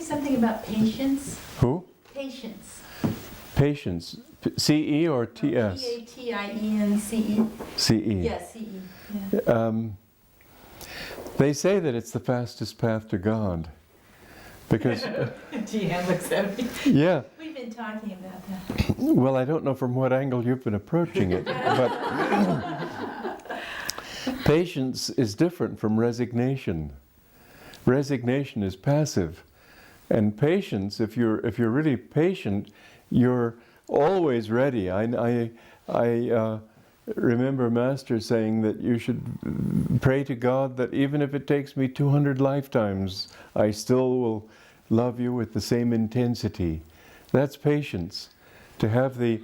something about patience? Who? Patience. Patience. C-E or T-S? P-A-T-I-E-N-C-E. C-E. Yes, C-E. Yeah. They say that it's the fastest path to God. Because... Deanne looks at me. Yeah. We've been talking about that. Well, I don't know from what angle you've been approaching it, but patience is different from resignation. Resignation is passive, and patience, if you're really patient, you're always ready. I remember Master saying that you should pray to God that even if it takes me 200 lifetimes, I still will love you with the same intensity. That's patience. To have the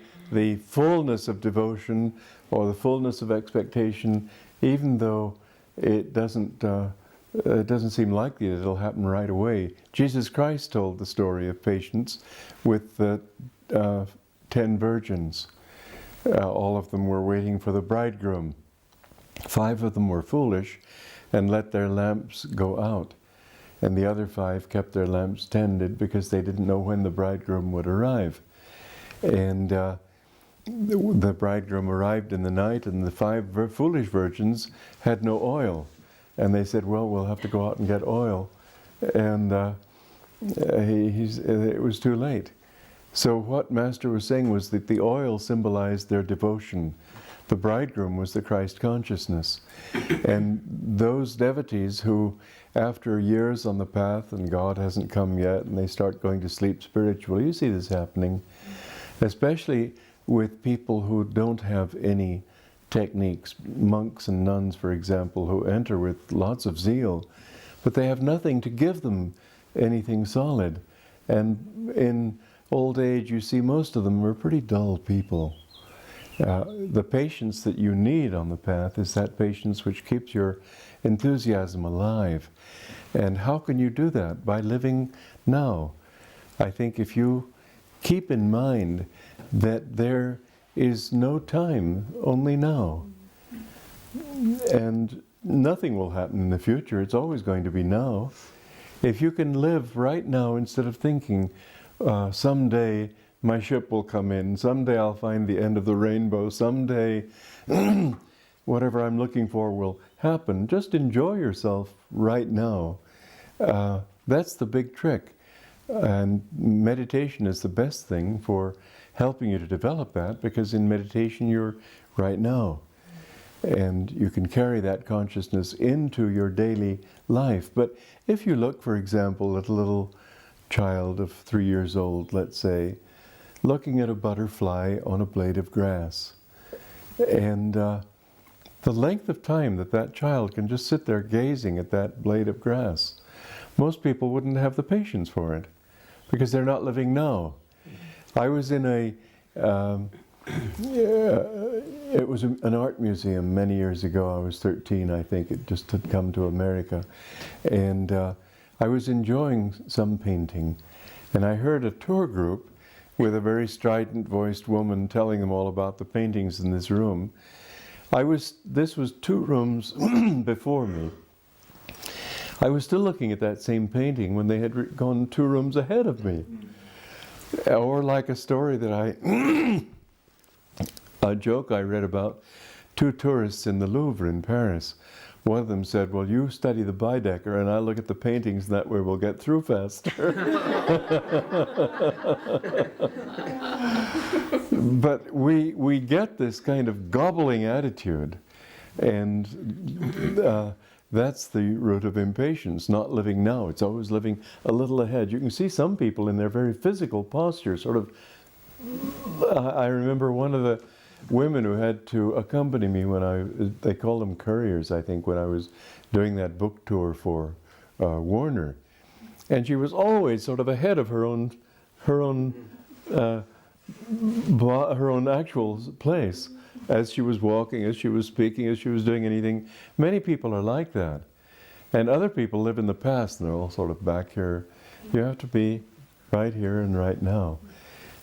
fullness of devotion or the fullness of expectation, even though it doesn't seem likely that it'll happen right away. Jesus Christ told the story of patience with the 10 virgins. All of them were waiting for the bridegroom. 5 of them were foolish and let their lamps go out. And the other 5 kept their lamps tended because they didn't know when the bridegroom would arrive. And the bridegroom arrived in the night, and the 5 foolish virgins had no oil. And they said, well, we'll have to go out and get oil. And it was too late. So what Master was saying was that the oil symbolized their devotion. The bridegroom was the Christ consciousness. And those devotees who, after years on the path and God hasn't come yet, and they start going to sleep spiritually, you see this happening, especially with people who don't have any techniques, monks and nuns, for example, who enter with lots of zeal, but they have nothing to give them anything solid. And in old age, you see most of them are pretty dull people. The patience that you need on the path is that patience which keeps your enthusiasm alive. And how can you do that? By living now. I think if you keep in mind that there is no time, only now. And nothing will happen in the future, it's always going to be now. If you can live right now instead of thinking, someday my ship will come in, someday I'll find the end of the rainbow, someday whatever I'm looking for will happen. Just enjoy yourself right now. That's the big trick. And meditation is the best thing for helping you to develop that, because in meditation you're right now. And you can carry that consciousness into your daily life. But if you look, for example, at a little child of 3 years old, let's say, looking at a butterfly on a blade of grass, and the length of time that that child can just sit there gazing at that blade of grass, most people wouldn't have the patience for it, because they're not living now. I was in it was an art museum many years ago. I was 13, I think. It just had come to America. And I was enjoying some painting. And I heard a tour group with a very strident-voiced woman telling them all about the paintings in this room. This was 2 rooms before me. I was still looking at that same painting when they had gone 2 rooms ahead of me. Or like a story that a joke I read about 2 tourists in the Louvre in Paris. One of them said, well, you study the Baedeker and I look at the paintings, and that way we'll get through faster. But we get this kind of gobbling attitude, and that's the root of impatience, not living now. It's always living a little ahead. You can see some people in their very physical posture, sort of. I remember one of the women who had to accompany me when they called them couriers, I think, when I was doing that book tour for Warner. And she was always sort of ahead of her own actual place, as she was walking, as she was speaking, as she was doing anything. Many people are like that. And other people live in the past, and they're all sort of back here. You have to be right here and right now.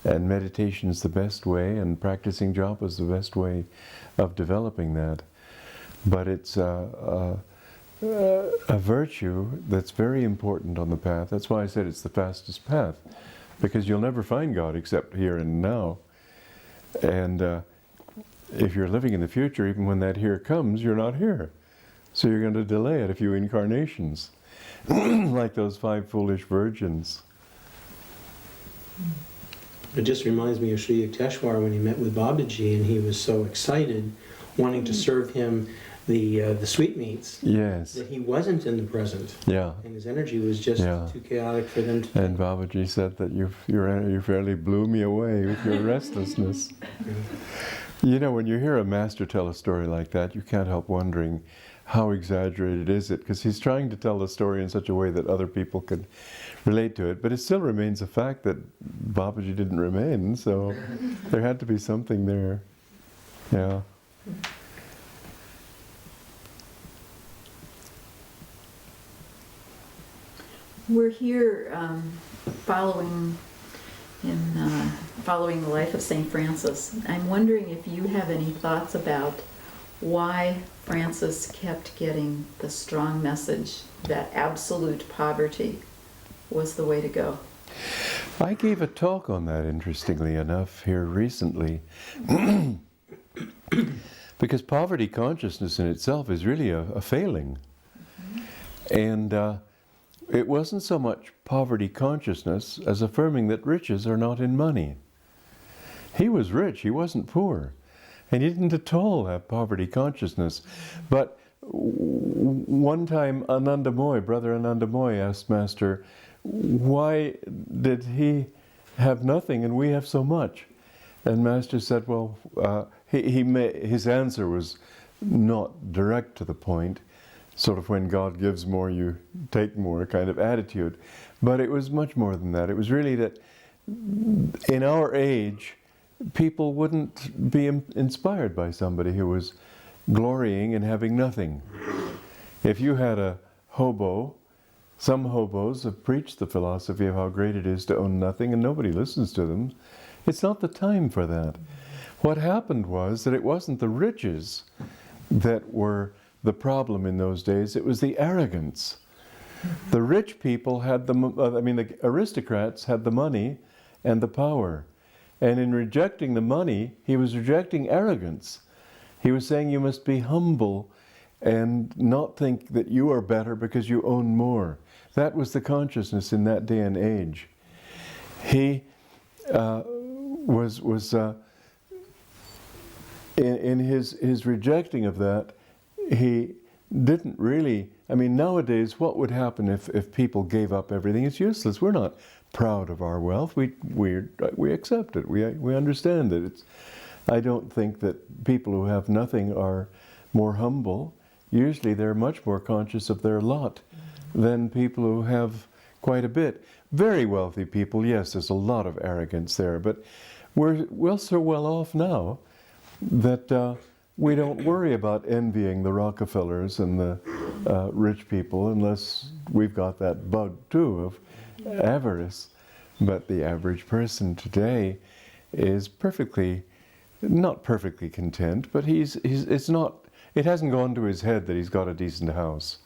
And meditation is the best way, and practicing japa is the best way of developing that. But it's a virtue that's very important on the path. That's why I said it's the fastest path, because you'll never find God except here and now. And if you're living in the future, even when that here comes, you're not here. So you're going to delay it a few incarnations, like those 5 foolish virgins. It just reminds me of Sri Yukteswar when he met with Babaji, and he was so excited, wanting to serve him the sweetmeats. Yes. That he wasn't in the present. Yeah. And his energy was just too chaotic for them to... And Babaji said that you fairly blew me away with your restlessness. Yeah. You know, when you hear a master tell a story like that, you can't help wondering how exaggerated is it, because he's trying to tell the story in such a way that other people could relate to it, but it still remains a fact that Babaji didn't remain, so there had to be something there. Yeah. We're here following the life of St. Francis. I'm wondering if you have any thoughts about why Francis kept getting the strong message that absolute poverty was the way to go. I gave a talk on that, interestingly enough, here recently. Because poverty consciousness in itself is really a failing. And it wasn't so much poverty consciousness as affirming that riches are not in money. He was rich, he wasn't poor. And he didn't at all have poverty consciousness. But one time Ananda Moy, Brother Ananda Moy, asked Master, why did he have nothing and we have so much? And Master said, well, his answer was not direct to the point, sort of when God gives more, you take more kind of attitude. But it was much more than that. It was really that in our age, people wouldn't be inspired by somebody who was glorying in having nothing. If you had a hobo, some hobos have preached the philosophy of how great it is to own nothing, and nobody listens to them. It's not the time for that. What happened was that it wasn't the riches that were the problem in those days, it was the arrogance. The rich people had the aristocrats had the money and the power. And in rejecting the money, he was rejecting arrogance. He was saying you must be humble and not think that you are better because you own more. That was the consciousness in that day and age. He in his rejecting of that, he didn't really, nowadays what would happen if people gave up everything? It's useless. We're not proud of our wealth. We accept it. We understand it. I don't think that people who have nothing are more humble. Usually they're much more conscious of their lot than people who have quite a bit. Very wealthy people, yes, there's a lot of arrogance there, but we're so well off now that we don't worry about envying the Rockefellers and the rich people unless we've got that bug too of avarice. But the average person today is not perfectly content, but it hasn't gone to his head that he's got a decent house.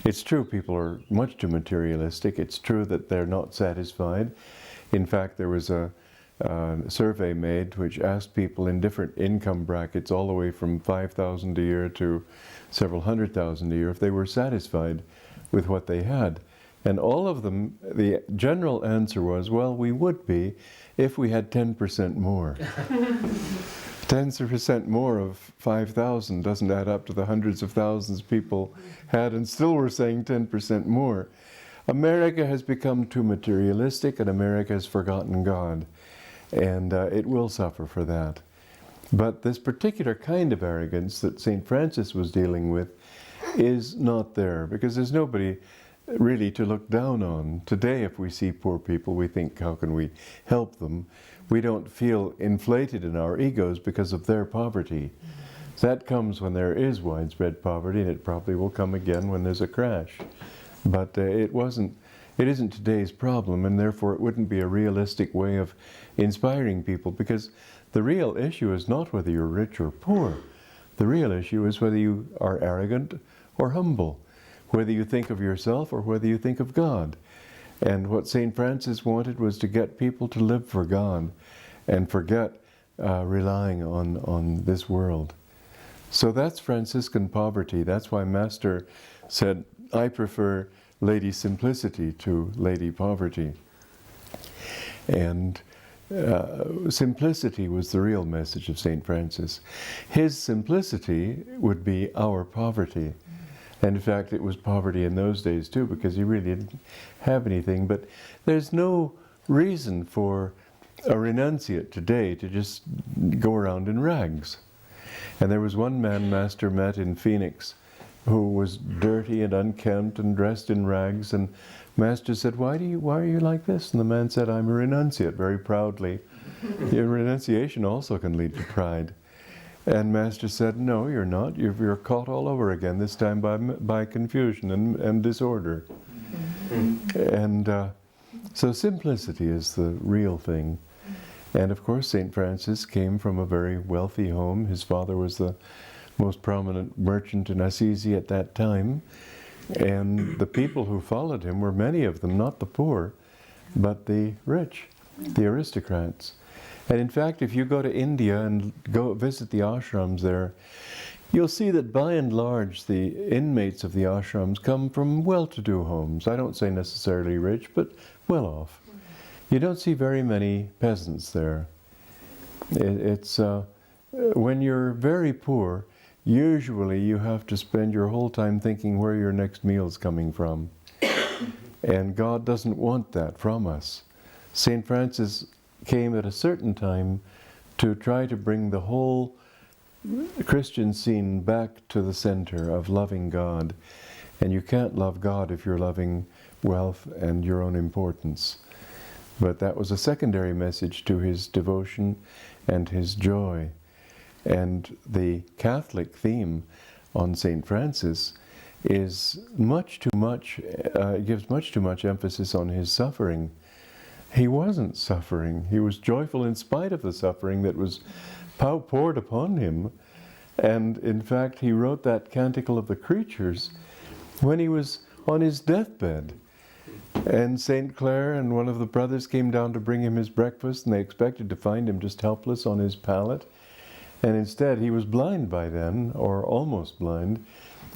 It's true people are much too materialistic. It's true that they're not satisfied. In fact, there was a survey made which asked people in different income brackets, all the way from $5,000 a year to several $100,000 a year, if they were satisfied with what they had. And all of them, the general answer was, well, we would be if we had 10% more. 10% more of 5,000 doesn't add up to the hundreds of thousands people had, and still we're saying 10% more. America has become too materialistic, and America has forgotten God. And it will suffer for that. But this particular kind of arrogance that St. Francis was dealing with is not there, because there's nobody really to look down on. Today, if we see poor people, we think, how can we help them? We don't feel inflated in our egos because of their poverty. That comes when there is widespread poverty, and it probably will come again when there's a crash. But it isn't today's problem, and therefore it wouldn't be a realistic way of inspiring people, because the real issue is not whether you're rich or poor. The real issue is whether you are arrogant or humble, whether you think of yourself or whether you think of God. And what St. Francis wanted was to get people to live for God and forget relying on this world. So that's Franciscan poverty. That's why Master said, I prefer Lady Simplicity to Lady Poverty. And simplicity was the real message of St. Francis. His simplicity would be our poverty. And in fact, it was poverty in those days too, because he really didn't have anything. But there's no reason for a renunciate today to just go around in rags. And there was one man Master met in Phoenix who was dirty and unkempt and dressed in rags, and Master said, why are you like this? And the man said, I'm a renunciate, very proudly. Your renunciation also can lead to pride. And Master said, no, you're not. You're caught all over again, this time by confusion and disorder. And so simplicity is the real thing. And of course, St. Francis came from a very wealthy home. His father was the most prominent merchant in Assisi at that time. And the people who followed him were many of them, not the poor, but the rich, the aristocrats. And in fact, if you go to India and go visit the ashrams there, you'll see that by and large the inmates of the ashrams come from well-to-do homes. I don't say necessarily rich, but well off. You don't see very many peasants there. It's when you're very poor, usually you have to spend your whole time thinking where your next meal's coming from. And God doesn't want that from us. St. Francis came at a certain time to try to bring the whole Christian scene back to the center of loving God. And you can't love God if you're loving wealth and your own importance. But that was a secondary message to his devotion and his joy. And the Catholic theme on St. Francis is gives much too much emphasis on his suffering. He wasn't suffering. He was joyful in spite of the suffering that was poured upon him. And in fact, he wrote that Canticle of the Creatures when he was on his deathbed. And St. Clare and one of the brothers came down to bring him his breakfast, and they expected to find him just helpless on his pallet. And instead, he was blind by then, or almost blind.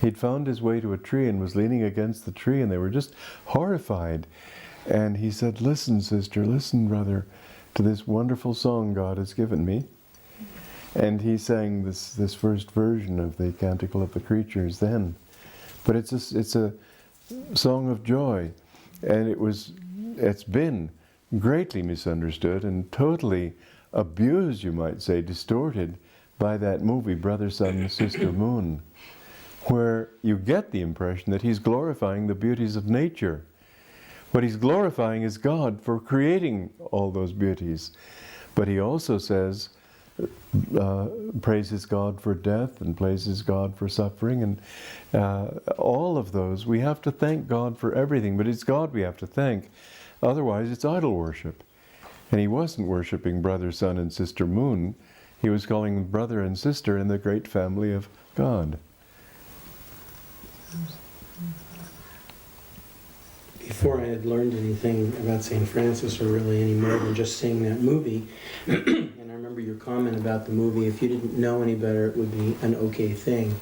He'd found his way to a tree and was leaning against the tree, and they were just horrified. And he said, listen, sister, listen, brother, to this wonderful song God has given me. And he sang this first version of the Canticle of the Creatures then. But it's a song of joy. And it's been greatly misunderstood and totally abused, you might say, distorted by that movie, Brother, Sun, Sister, Moon, where you get the impression that he's glorifying the beauties of nature. What he's glorifying is God for creating all those beauties. But he also says, praises God for death and praises God for suffering, and all of those. We have to thank God for everything, but it's God we have to thank. Otherwise, it's idol worship. And he wasn't worshiping Brother, Sun, and Sister Moon. He was calling them brother and sister in the great family of God. Before I had learned anything about St. Francis, or really any more than just seeing that movie, and I remember your comment about the movie, if you didn't know any better, it would be an okay thing.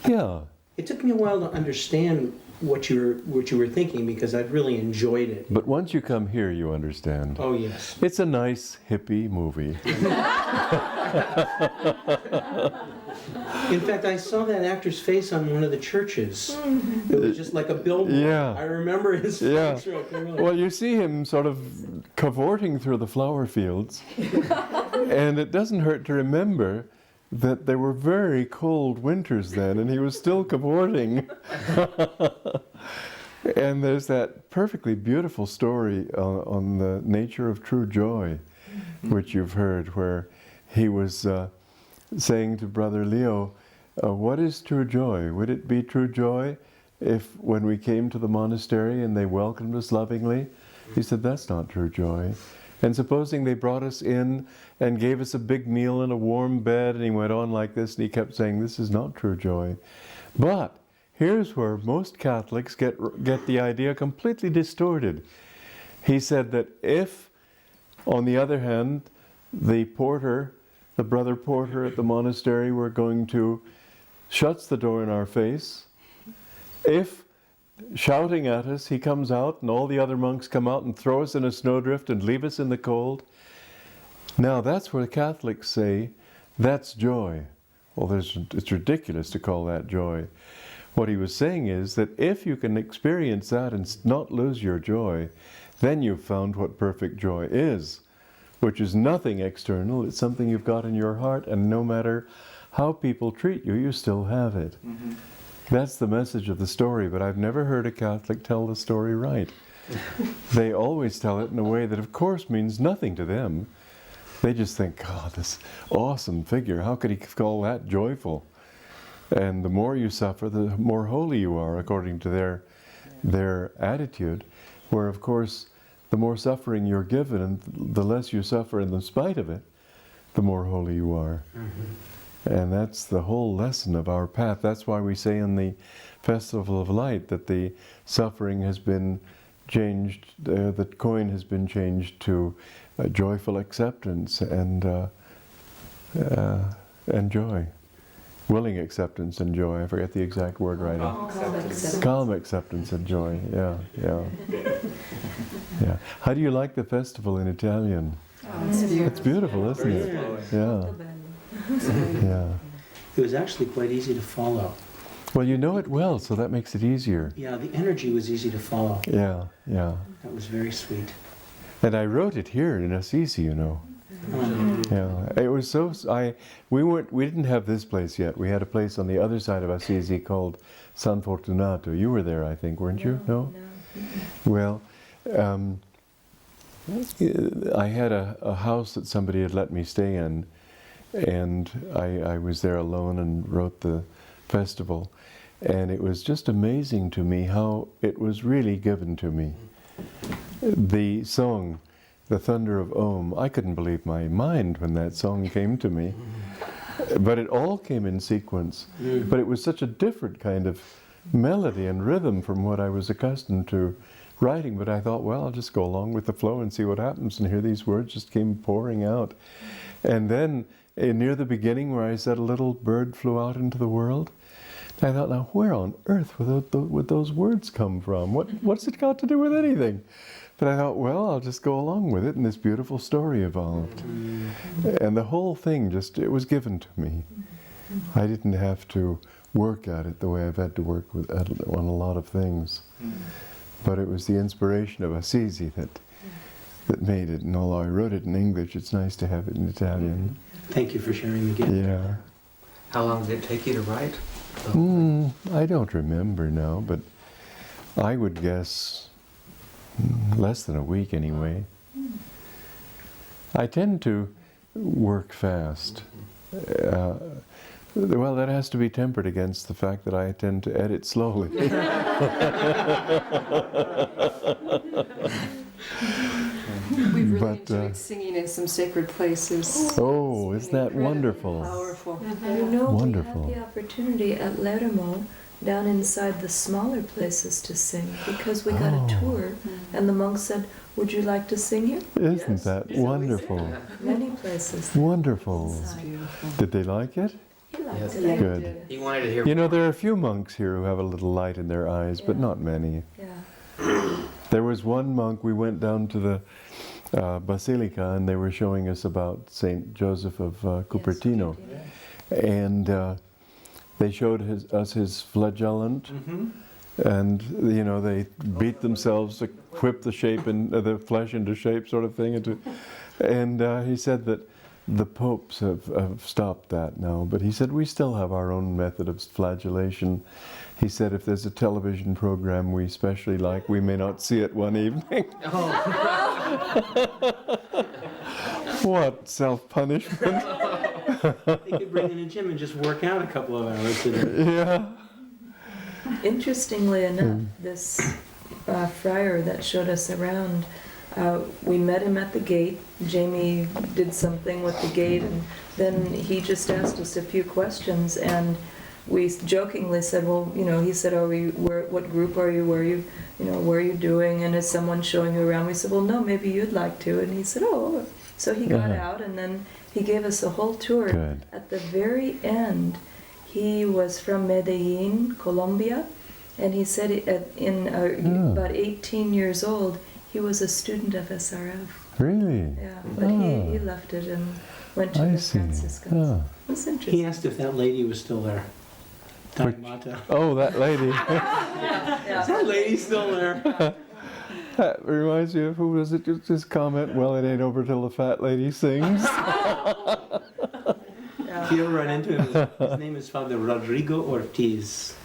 Yeah. It took me a while to understand what you were thinking, because I'd really enjoyed it. But once you come here, you understand. Oh, yes. It's a nice, hippie movie. In fact, I saw that actor's face on one of the churches. It was just like a billboard. Yeah. I remember his face real clearly. Well, you see him sort of cavorting through the flower fields, and it doesn't hurt to remember that there were very cold winters then, and he was still cavorting. And there's that perfectly beautiful story on the nature of true joy, which you've heard, where he was saying to Brother Leo, what is true joy? Would it be true joy if when we came to the monastery and they welcomed us lovingly? He said, that's not true joy. And supposing they brought us in and gave us a big meal and a warm bed, and he went on like this, and he kept saying, this is not true joy. But here's where most Catholics get the idea completely distorted. He said that if, on the other hand, the brother porter at the monastery were going to shuts the door in our face, if shouting at us, he comes out and all the other monks come out and throw us in a snowdrift and leave us in the cold. Now that's where the Catholics say, that's joy. Well, it's ridiculous to call that joy. What he was saying is that if you can experience that and not lose your joy, then you've found what perfect joy is, which is nothing external. It's something you've got in your heart, and no matter how people treat you, you still have it. Mm-hmm. That's the message of the story, but I've never heard a Catholic tell the story right. They always tell it in a way that of course means nothing to them. They just think, God, this awesome figure, how could he call that joyful? And the more you suffer, the more holy you are, according to their attitude, where of course the more suffering you're given and the less you suffer in the spite of it, the more holy you are. Mm-hmm. And that's the whole lesson of our path. That's why we say in the Festival of Light that the suffering has been changed, the coin has been changed to joyful acceptance and joy. Willing acceptance and joy. I forget the exact word right now. Calm acceptance and joy. Yeah. Yeah. How do you like the festival in Italian? Oh, it's beautiful. It's beautiful, isn't it? Yeah. Yeah. It was actually quite easy to follow. Well, you know it well, so that makes it easier. Yeah, the energy was easy to follow. Yeah, yeah. That was very sweet. And I wrote it here in Assisi, you know. Yeah, it was so. We didn't have this place yet. We had a place on the other side of Assisi called San Fortunato. You were there, I think, weren't you? No. Well, I had a house that somebody had let me stay in, and I was there alone and wrote the festival, and it was just amazing to me how it was really given to me. The song, The Thunder of Om, I couldn't believe my mind when that song came to me. But it all came in sequence. But it was such a different kind of melody and rhythm from what I was accustomed to writing. But I thought, well, I'll just go along with the flow and see what happens. And here these words just came pouring out. And then near the beginning where I said a little bird flew out into the world, I thought, now where on earth would those words come from? What's it got to do with anything? But I thought, well, I'll just go along with it, and this beautiful story evolved. And the whole thing it was given to me. I didn't have to work at it the way I've had to work on a lot of things. But it was the inspiration of Assisi that made it. And although I wrote it in English, it's nice to have it in Italian. Thank you for sharing the gift. Yeah. How long did it take you to write? I don't remember now, but I would guess less than a week anyway. I tend to work fast. Well, that has to be tempered against the fact that I tend to edit slowly. We've really enjoyed singing in some sacred places. Oh, isn't that wonderful? Powerful. You know, Wonderful. we had the opportunity at Lermo down inside the smaller places to sing because we got a tour and the monks said, would you like to sing here? Isn't that wonderful? Many places. Wonderful. It's beautiful. Did they like it? He liked Yes. it. Good. He wanted to hear. You know, there are a few monks here who have a little light in their eyes, but not many. Yeah. There was one monk, we went down to the Basilica and they were showing us about St. Joseph of Cupertino. And they showed us his flagellant. And, you know, they beat themselves to whip the shape and the flesh into shape sort of thing. And he said that the popes have stopped that now. But he said, we still have our own method of flagellation. He said, if there's a television program we especially like, we may not see it one evening. What self-punishment? They could bring in a gym and just work out a couple of hours a day. Yeah. Interestingly enough, this friar that showed us around, we met him at the gate. Jamie did something with the gate, and then he just asked us a few questions, and we jokingly said, well, he said, what group are you? Where are you doing? And is someone showing you around? We said, well, no, maybe you'd like to. And he said, oh. So he got out, and then he gave us a whole tour. Good. At the very end, he was from Medellin, Colombia, and he said about 18 years old, he was a student of SRF. Really? Yeah, but he left it and went to the Franciscans. That's interesting. He asked if that lady was still there. Mata. Oh, that lady. Is that lady still there? That reminds me of, who was it? Just this comment, well, it ain't over till the fat lady sings. If you ever run into him, his name is Father Rodrigo Ortiz.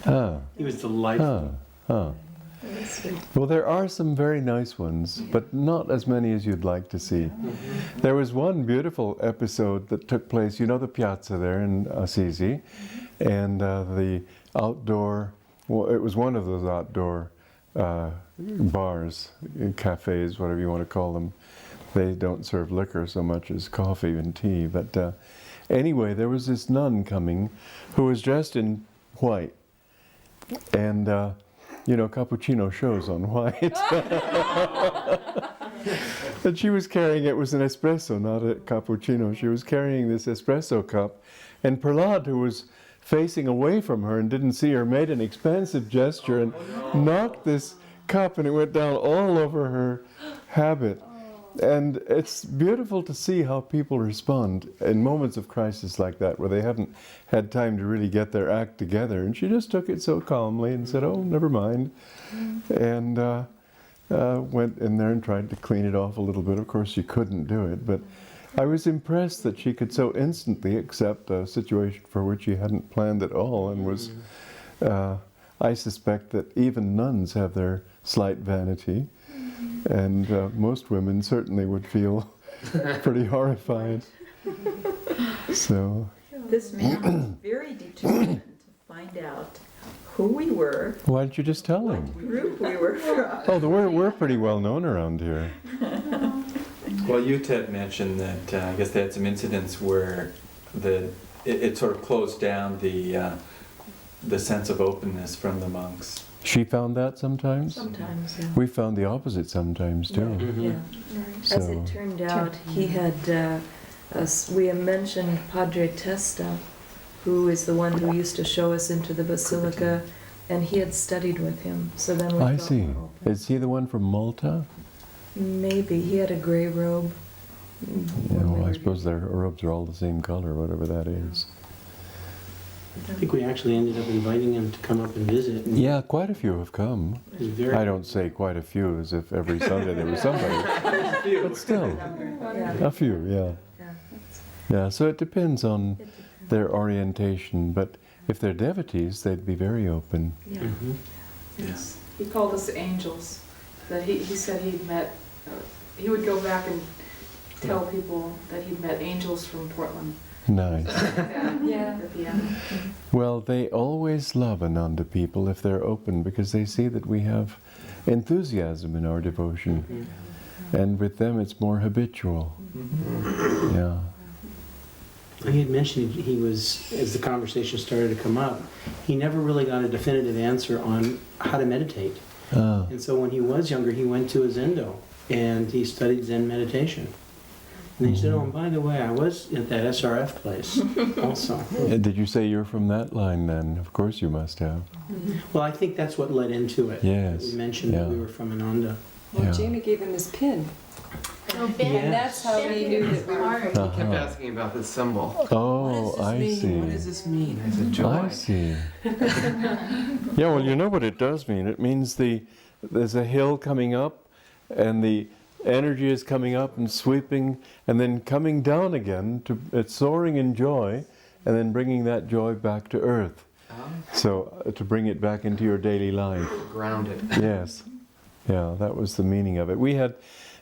He was delightful. That's sweet. Well, there are some very nice ones, but not as many as you'd like to see. There was one beautiful episode that took place, the piazza there in Assisi, and the outdoor, well, it was one of those outdoor bars, cafes, whatever you want to call them. They don't serve liquor so much as coffee and tea, but anyway, there was this nun coming who was dressed in white, and cappuccino shows on white. And she was carrying, it was an espresso, not a cappuccino. She was carrying this espresso cup, and Prahlad, who was facing away from her and didn't see her, made an expansive gesture and knocked this cup, and it went down all over her habit. And it's beautiful to see how people respond in moments of crisis like that, where they haven't had time to really get their act together. And she just took it so calmly and said, oh, never mind. And went in there and tried to clean it off a little bit. Of course, she couldn't do it, but I was impressed that she could so instantly accept a situation for which she hadn't planned at all, and was, I suspect that even nuns have their slight vanity. And most women certainly would feel pretty horrified. So This man was very determined to find out who we were, why don't you just tell what him? group we were from. Oh, we're pretty well known around here. Well, you, Ted, mentioned that I guess they had some incidents where it sort of closed down the sense of openness from the monks. She found that sometimes? Sometimes, yeah. We found the opposite sometimes too. Yeah. So, As it turned out, he had, we had mentioned Padre Testa, who is the one who used to show us into the basilica, and he had studied with him. So then we I felt see. more open. Is he the one from Malta? Maybe. He had a gray robe. I suppose their robes are all the same color, whatever that is. I think we actually ended up inviting him to come up and visit. And Yeah, quite a few have come. it was very I don't say quite a few as if every Sunday there was somebody, but still, Yeah. a few, yeah. Yeah. Yeah, so it depends on It depends. their orientation, but if they're devotees, they'd be very open. Yeah. Mhm. Yes. He called us angels. That he said he'd met, he would go back and tell people that he'd met angels from Portland. Nice. Yeah. At the end. Well, they always love Ananda people if they're open, because they see that we have enthusiasm in our devotion. And with them it's more habitual. Yeah. I had mentioned he was, as the conversation started to come up, he never really got a definitive answer on how to meditate. Ah, And so when he was younger, he went to a Zendo and he studied Zen meditation. And he said, oh, and by the way, I was at that SRF place also. did you say you're from that line then? Of course you must have. Well, I think that's what led into it. Yes, We mentioned that we yeah. were from Ananda. Well, Yeah. Jamie gave him his pin. Yes. And that's how he knew that we were from. He kept Uh-huh. asking about this symbol. Oh, I see. What does this mean? I said, joy. I see. Yeah, well, you know what it does mean. It means there's a hill coming up, and the energy is coming up and sweeping, and then coming down again. It's soaring in joy, and then bringing that joy back to earth. So to bring it back into your daily life. Grounded. Yes. Yeah, that was the meaning of it. We had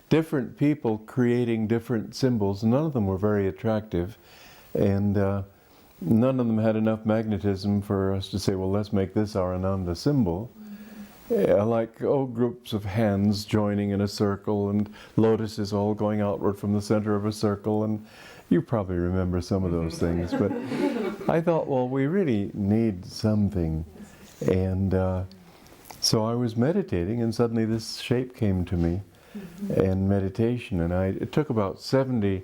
different people creating different symbols. None of them were very attractive, and none of them had enough magnetism for us to say, well, let's make this our Ananda symbol. like groups of hands joining in a circle and lotuses all going outward from the center of a circle, and you probably remember some of those things. But I thought, well, we really need something. And so I was meditating, and suddenly this shape came to me in meditation, and it took about 70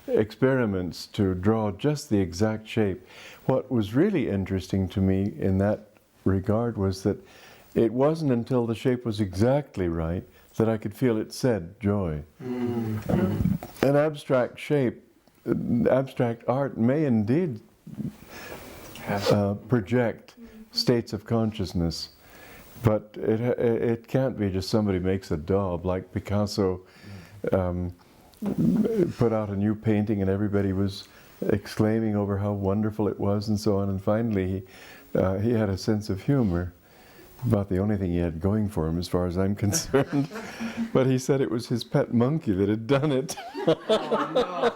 experiments to draw just the exact shape. What was really interesting to me in that regard was that it wasn't until the shape was exactly right that I could feel it said joy. An abstract shape, abstract art may indeed project states of consciousness, but it can't be just somebody makes a daub, like Picasso put out a new painting and everybody was exclaiming over how wonderful it was and so on, and finally he had a sense of humor, about the only thing he had going for him as far as I'm concerned. But he said it was his pet monkey that had done it. Oh, no.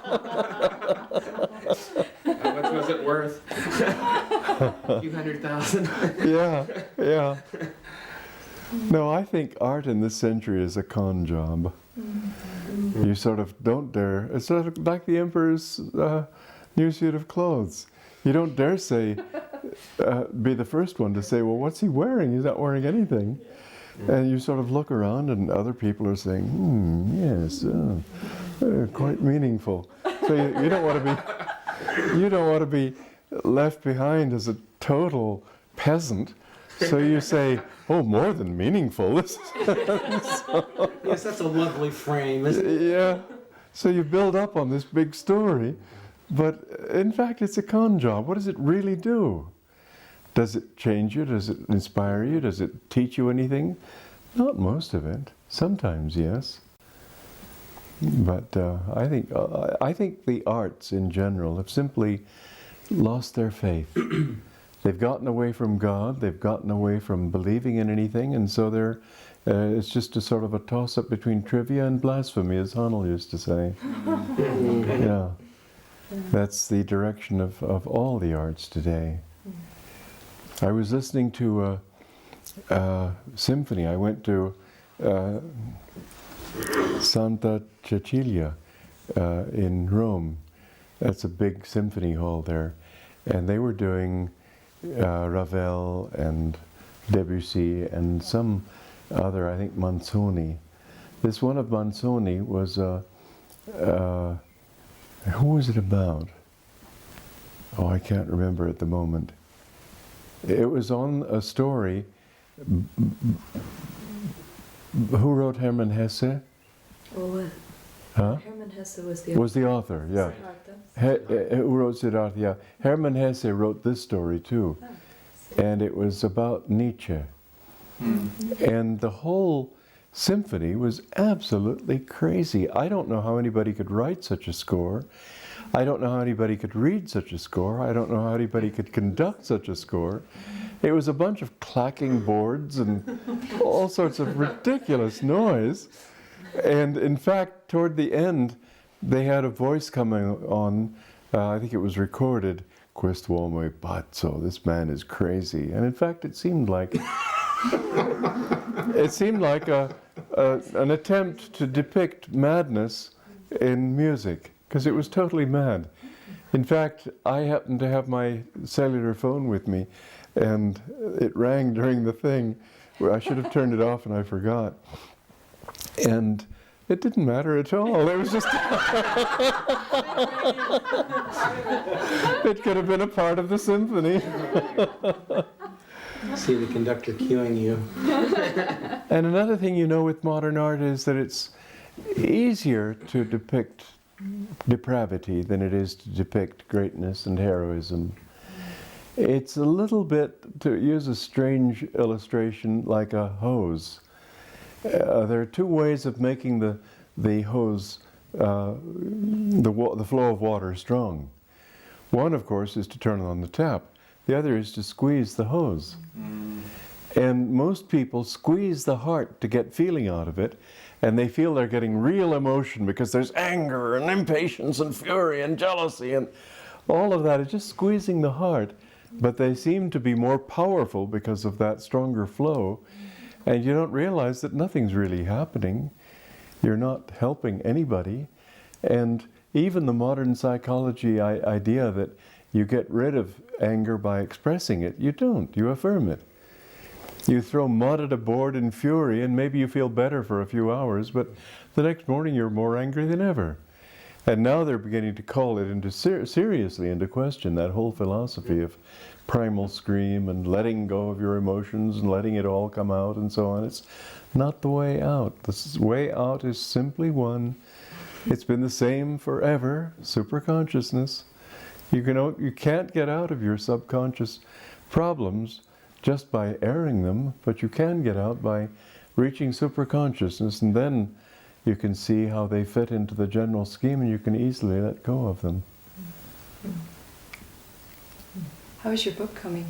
How much was it worth? A few $100,000. Yeah. No, I think art in this century is a con job. You sort of don't dare. It's sort of like the emperor's new suit of clothes. You don't dare say, be the first one to say, well, what's he wearing? He's not wearing anything. And you sort of look around and other people are saying, yes, quite meaningful. So you don't want to be left behind as a total peasant. So you say, oh, more than meaningful. Yes, that's a lovely frame, isn't it? Yeah. So you build up on this big story, but in fact it's a con job. What does it really do? Does it change you? Does it inspire you? Does it teach you anything? Not most of it. Sometimes, yes. But I think the arts in general have simply lost their faith. They've gotten away from God. They've gotten away from believing in anything, and so it's just a sort of a toss-up between trivia and blasphemy, as Hanel used to say. Yeah, that's the direction of all the arts today. I was listening to a symphony. I went to Santa Cecilia in Rome. That's a big symphony hall there. And they were doing Ravel and Debussy and some other, I think Manzoni. This one of Manzoni was, who was it about? Oh, I can't remember at the moment. It was on a story. Who wrote Hermann Hesse? Oh, Huh? Hermann Hesse was the Was the author, yeah. Who wrote Siddhartha? Yeah. Hermann Hesse wrote this story too. And it was about Nietzsche. And the whole symphony was absolutely crazy. I don't know how anybody could write such a score. I don't know how anybody could read such a score. I don't know how anybody could conduct such a score. It was a bunch of clacking boards and all sorts of ridiculous noise. And in fact, toward the end, they had a voice coming on, I think it was recorded, Quest'uomo è pazzo, this man is crazy. And in fact, it seemed like an attempt to depict madness in music, because it was totally mad. In fact, I happened to have my cellular phone with me, and it rang during the thing. I should have turned it off, and I forgot. And it didn't matter at all. It was just... It could have been a part of the symphony. See the conductor cueing you. And another thing you know with modern art is that it's easier to depict depravity than it is to depict greatness and heroism. It's a little bit, to use a strange illustration, like a hose. There are two ways of making the hose, the flow of water strong. One, of course, is to turn on the tap. The other is to squeeze the hose. And most people squeeze the heart to get feeling out of it, and they feel they're getting real emotion because there's anger and impatience and fury and jealousy and all of that is just squeezing the heart. But they seem to be more powerful because of that stronger flow. and you don't realize that nothing's really happening. You're not helping anybody. And even the modern psychology idea that you get rid of anger by expressing it, you don't. You affirm it. You throw mud at a board in fury, and maybe you feel better for a few hours, but the next morning you're more angry than ever. And now they're beginning to call it into seriously into question, that whole philosophy of primal scream and letting go of your emotions and letting it all come out and so on. It's not the way out. The way out is simply one. It's been the same forever, superconsciousness. You can't get out of your subconscious problems just by airing them, but you can get out by reaching superconsciousness, and then you can see how they fit into the general scheme, and you can easily let go of them. How is your book coming?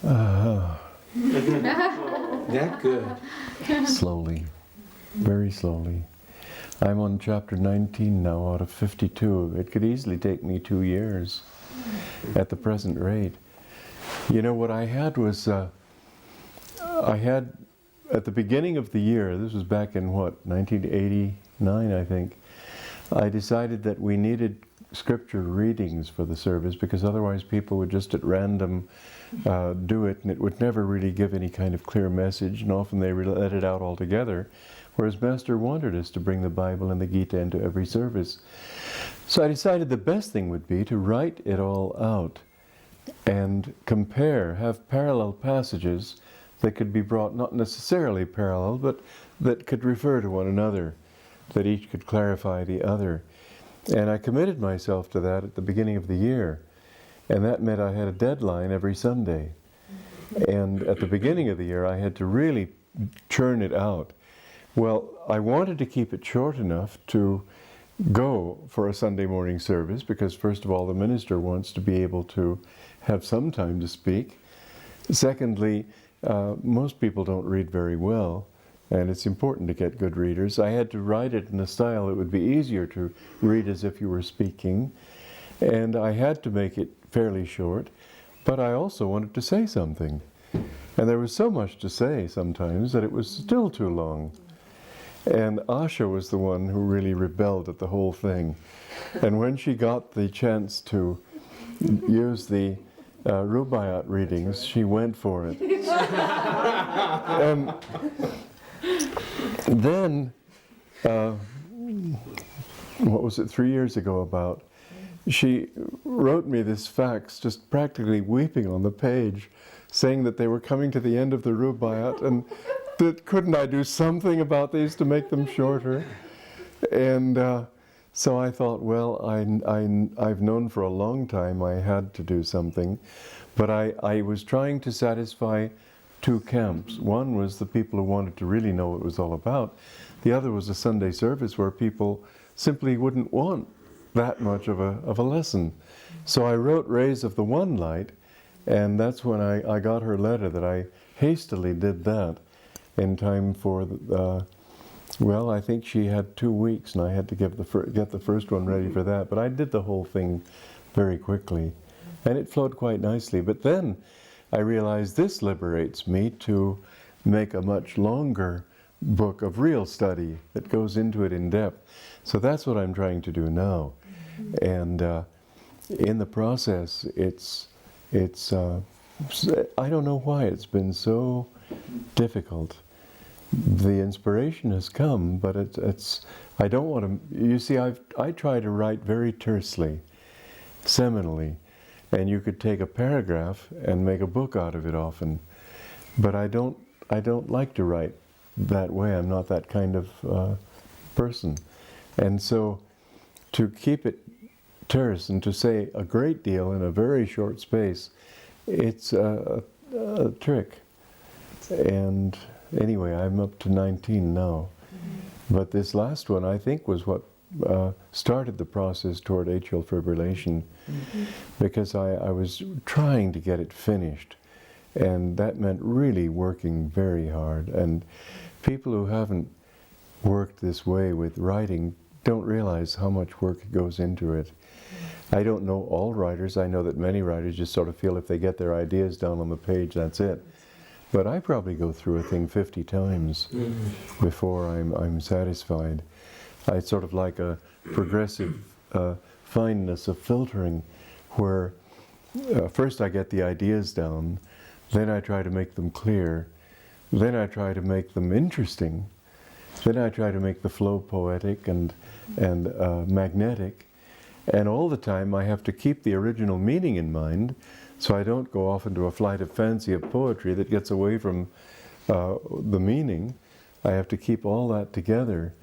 That good. Slowly, very slowly. I'm on chapter 19 now out of 52. It could easily take me 2 years at the present rate. You know, what I had was, at the beginning of the year, this was back in 1989, I think, I decided that we needed scripture readings for the service, because otherwise people would just at random do it, and it would never really give any kind of clear message, and often they let it out altogether, whereas Master wanted us to bring the Bible and the Gita into every service. So I decided the best thing would be to write it all out and compare, have parallel passages that could be brought, not necessarily parallel, but that could refer to one another, that each could clarify the other. And I committed myself to that at the beginning of the year. And that meant I had a deadline every Sunday. And at the beginning of the year, I had to really churn it out. Well, I wanted to keep it short enough to go for a Sunday morning service, because first of all, the minister wants to be able to have some time to speak. Secondly, most people don't read very well, and it's important to get good readers. I had to write it in a style that would be easier to read as if you were speaking, and I had to make it fairly short, but I also wanted to say something. And there was so much to say sometimes that it was still too long. And Asha was the one who really rebelled at the whole thing. And when she got the chance to use the Rubaiyat readings, she went for it. And then, what was it, 3 years ago about, she wrote me this fax, just practically weeping on the page, saying that they were coming to the end of the Rubaiyat, and that couldn't I do something about these to make them shorter? And so I thought, well, I've known for a long time I had to do something, but I was trying to satisfy two camps. One was the people who wanted to really know what it was all about. The other was a Sunday service where people simply wouldn't want that much of a lesson. So I wrote Rays of the One Light, and that's when I got her letter, that I hastily did that in time for well, I think she had 2 weeks, and I had to get the first one ready for that. But I did the whole thing very quickly, and it flowed quite nicely. But then I realized this liberates me to make a much longer book of real study that goes into it in depth. So that's what I'm trying to do now. And in the process, it's I don't know why it's been so difficult. The inspiration has come, but it's I don't want to, you see, I try to write very tersely, seminally, and you could take a paragraph and make a book out of it often. But I don't like to write that way. I'm not that kind of person. And so to keep it terse and to say a great deal in a very short space, it's a trick. And anyway, I'm up to 19 now. But this last one, I think, was what started the process toward atrial fibrillation, because I was trying to get it finished. And that meant really working very hard. And people who haven't worked this way with writing don't realize how much work goes into it. I don't know all writers. I know that many writers just sort of feel if they get their ideas down on the page, that's it. But I probably go through a thing 50 times before I'm satisfied. It's sort of like a progressive fineness of filtering, where first I get the ideas down, then I try to make them clear, then I try to make them interesting, then I try to make the flow poetic and magnetic, and all the time I have to keep the original meaning in mind, so I don't go off into a flight of fancy of poetry that gets away from the meaning. I have to keep all that together.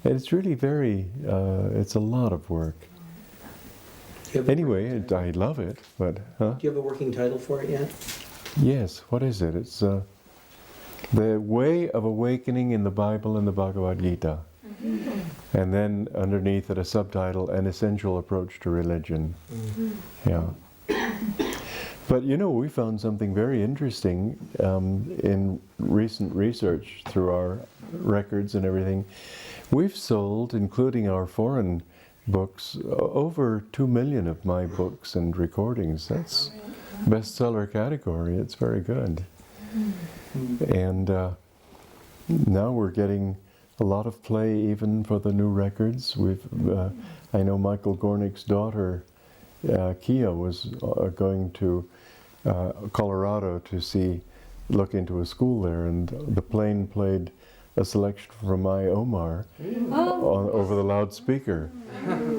And it's really it's a lot of work. Anyway, I love it, but... Do you have a working title for it yet? Yes, what is it? It's The Way of Awakening in the Bible and the Bhagavad Gita. And then underneath it a subtitle, An Essential Approach to Religion. Yeah. But you know, we found something very interesting in recent research through our records and everything. We've sold, including our foreign books, over 2 million of my books and recordings. That's bestseller category. It's very good. And now we're getting a lot of play even for the new records. I know Michael Gornick's daughter, Kia, was going to Colorado to look into a school there, and the plane played a selection from my Omar over the loudspeaker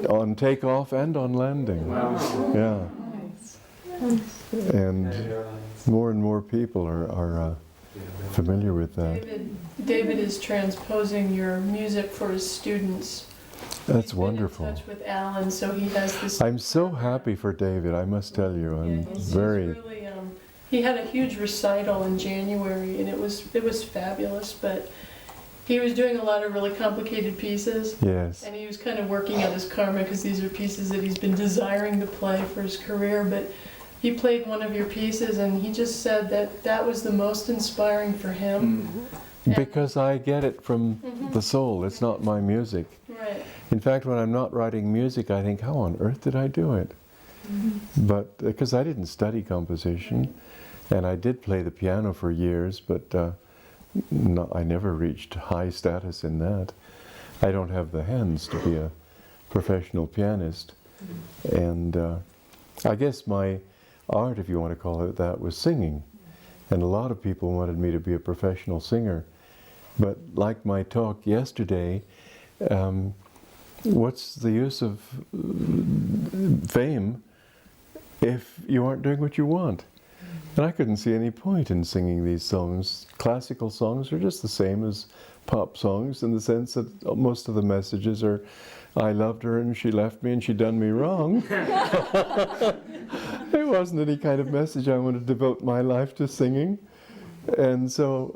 on takeoff and on landing. Yeah. And more people are familiar with that. David is transposing your music for his students. That's He's wonderful. been in touch with Alan, so he has this. I'm so happy for David, I must tell you. He's very... really, he had a huge recital in January, and it was fabulous, but he was doing a lot of really complicated pieces. Yes. And he was kind of working out his karma, because these are pieces that he's been desiring to play for his career, but he played one of your pieces, and he just said that was the most inspiring for him. Because I get it from the soul. It's not my music. Right. In fact, when I'm not writing music, I think, how on earth did I do it? But because I didn't study composition, and I did play the piano for years, but I never reached high status in that. I don't have the hands to be a professional pianist. And I guess my art, if you want to call it that, was singing. And a lot of people wanted me to be a professional singer. But like my talk yesterday, what's the use of fame if you aren't doing what you want? And I couldn't see any point in singing these songs. Classical songs are just the same as pop songs in the sense that most of the messages are, I loved her and she left me and she done me wrong. There wasn't any kind of message I wanted to devote my life to singing. And so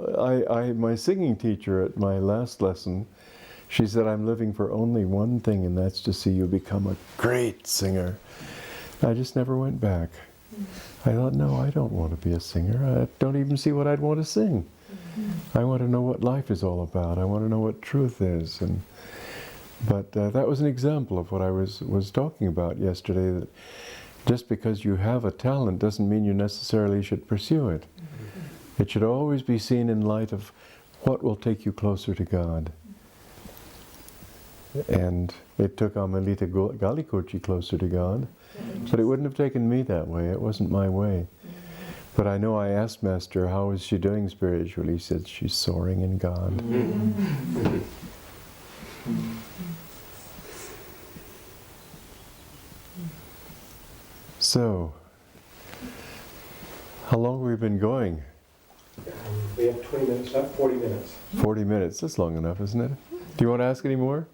my singing teacher at my last lesson, she said, I'm living for only one thing, and that's to see you become a great singer. I just never went back. I thought, no, I don't want to be a singer. I don't even see what I'd want to sing. I want to know what life is all about. I want to know what truth is. But that was an example of what I was talking about yesterday, that just because you have a talent doesn't mean you necessarily should pursue it. It should always be seen in light of what will take you closer to God. And it took Amelita Galikochi closer to God, but it wouldn't have taken me that way. It wasn't my way. But I know I asked Master, how is she doing spiritually? He said, she's soaring in God. So, how long have we been going? We have 20 minutes, not 40 minutes. 40 minutes, that's long enough, isn't it? Do you want to ask any more?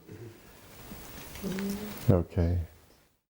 Okay.